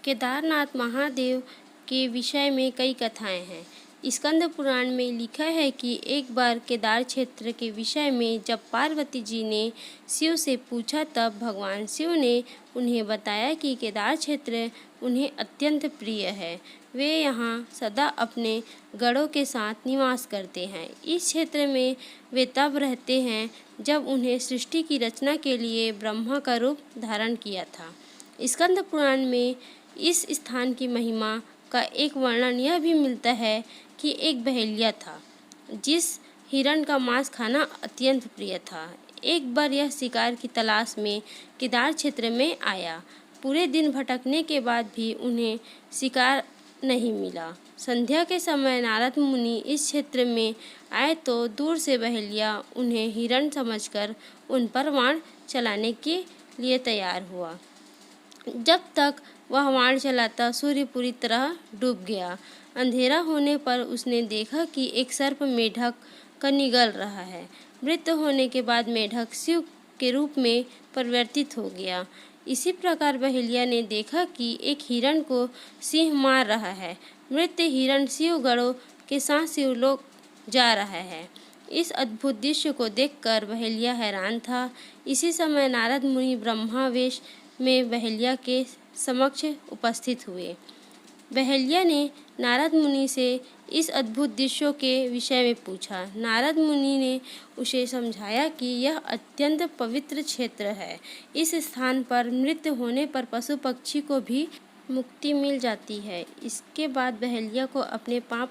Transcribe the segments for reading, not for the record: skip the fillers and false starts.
केदारनाथ महादेव के विषय में कई कथाएं हैं। स्कंद पुराण में लिखा है कि एक बार केदार क्षेत्र के विषय में जब पार्वती जी ने शिव से पूछा, तब भगवान शिव ने उन्हें बताया कि केदार क्षेत्र उन्हें अत्यंत प्रिय है। वे यहाँ सदा अपने गणों के साथ निवास करते हैं। इस क्षेत्र में वे तब रहते हैं जब उन्हें सृष्टि की रचना के लिए ब्रह्मा का रूप धारण किया था। स्कंद पुराण में इस स्थान की महिमा का एक वर्णन यह भी मिलता है कि एक बहेलिया था जिस हिरण का मांस खाना अत्यंत प्रिय था। एक बार यह शिकार की तलाश में केदार क्षेत्र में आया। पूरे दिन भटकने के बाद भी उन्हें शिकार नहीं मिला। संध्या के समय नारद मुनि इस क्षेत्र में आए तो दूर से बहेलिया उन्हें हिरण समझकर उन पर बाण चलाने के लिए तैयार हुआ। जब तक वह बाण चलाता, सूर्य पूरी तरह डूब गया। अंधेरा होने पर उसने देखा कि एक सर्प मेढक का निगल रहा है। मृत होने के बाद मेढक शिव के रूप में परिवर्तित हो गया। इसी प्रकार बहेलिया ने देखा कि एक हिरण को सिंह मार रहा है। मृत हिरण शिव गणों के साथ शिवलोक जा रहा है। इस अद्भुत दृश्य को देखकर बहेलिया हैरान था। इसी समय नारद मुनि ब्रह्मा वेश में बहेलिया के समक्ष उपस्थित हुए। बहेलिया ने नारद मुनि से इस अद्भुत दृश्यों के विषय में पूछा। नारद मुनि ने उसे समझाया कि यह अत्यंत पवित्र क्षेत्र है। इस स्थान पर मृत्यु होने पर पशु पक्षी को भी मुक्ति मिल जाती है। इसके बाद बहेलिया को अपने पाप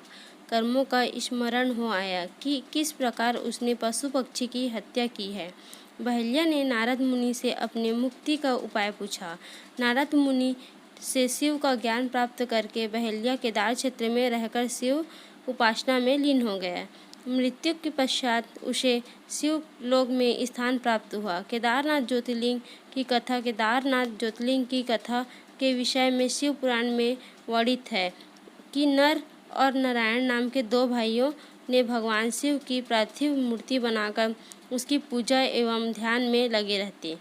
कर्मों का स्मरण हो आया कि किस प्रकार उसने पशु पक्षी की हत्या की है। बहेलिया ने नारद मुनि से अपने मुक्ति का उपाय पूछा। नारद मुनि से शिव का ज्ञान प्राप्त करके बहेलिया केदार क्षेत्र में रहकर शिव उपासना में लीन हो गया। मृत्यु के पश्चात उसे शिव लोक में स्थान प्राप्त हुआ। केदारनाथ ज्योतिर्लिंग की कथा के विषय में शिव पुराण में वर्णित है कि नर और नारायण नाम के दो भाइयों ने भगवान शिव की पार्थिव मूर्ति बनाकर उसकी पूजा एवं ध्यान में लगे रहते।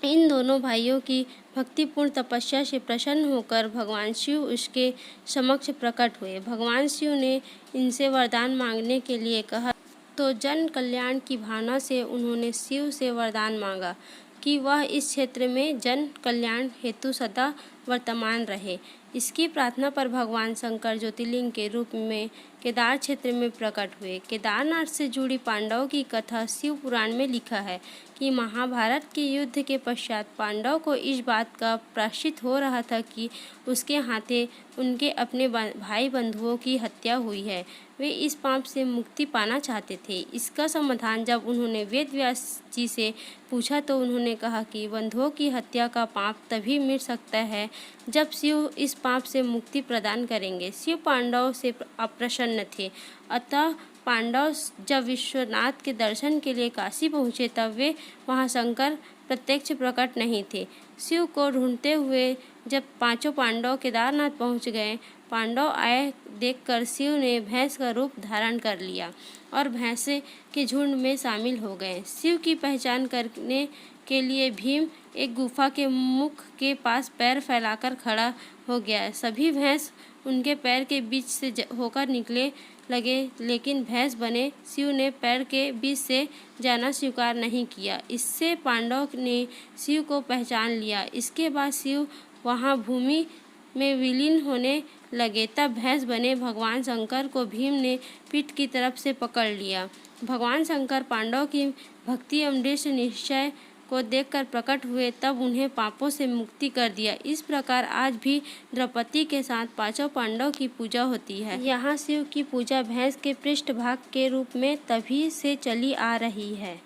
इन दोनों भाइयों की भक्तिपूर्ण तपस्या से प्रसन्न होकर भगवान शिव उसके समक्ष प्रकट हुए। भगवान शिव ने इनसे वरदान मांगने के लिए कहा तो जन कल्याण की भावना से उन्होंने शिव से वरदान मांगा कि वह इस क्षेत्र में जन कल्याण हेतु सदा वर्तमान रहे। इसकी प्रार्थना पर भगवान शंकर ज्योतिर्लिंग के रूप में केदार क्षेत्र में प्रकट हुए। केदारनाथ से जुड़ी पांडवों की कथा शिव पुराण में लिखा है कि महाभारत के युद्ध के पश्चात पांडव को इस बात का प्रायश्चित हो रहा था कि उसके हाथे उनके अपने भाई बंधुओं की हत्या हुई है। वे इस पाप से मुक्ति पाना चाहते थे। इसका समाधान जब उन्होंने वेद व्यास जी से पूछा तो उन्होंने कहा कि बंधुओं की हत्या का पाप तभी मिट सकता है जब शिव इस पाप से मुक्ति प्रदान करेंगे। शिव पांडवों से अप्रसन्न थे, अतः पांडव जब विश्वनाथ के दर्शन के लिए काशी पहुँचे तब वे वहाँ शंकर प्रत्यक्ष प्रकट नहीं थे। शिव को ढूंढते हुए जब पांचों पांडव केदारनाथ पहुँच गए, पांडव आए देखकर शिव ने भैंस का रूप धारण कर लिया और भैंसे के झुंड में शामिल हो गए। शिव की पहचान करने के लिए भीम एक गुफा के मुख के पास पैर फैलाकर खड़ा हो गया। सभी भैंस उनके पैर के बीच से होकर निकले लगे, लेकिन भैंस बने शिव ने पैर के बीच से जाना स्वीकार नहीं किया। इससे पांडव ने शिव को पहचान लिया। इसके बाद शिव वहाँ भूमि में विलीन होने लगे। तब भैंस बने भगवान शंकर को भीम ने पीठ की तरफ से पकड़ लिया। भगवान शंकर पांडव की भक्ति एवं दृढ़ निश्चय को देखकर प्रकट हुए, तब उन्हें पापों से मुक्ति कर दिया। इस प्रकार आज भी द्रौपदी के साथ पांचों पांडव की पूजा होती है। यहाँ शिव की पूजा भैंस के पृष्ठभाग के रूप में तभी से चली आ रही है।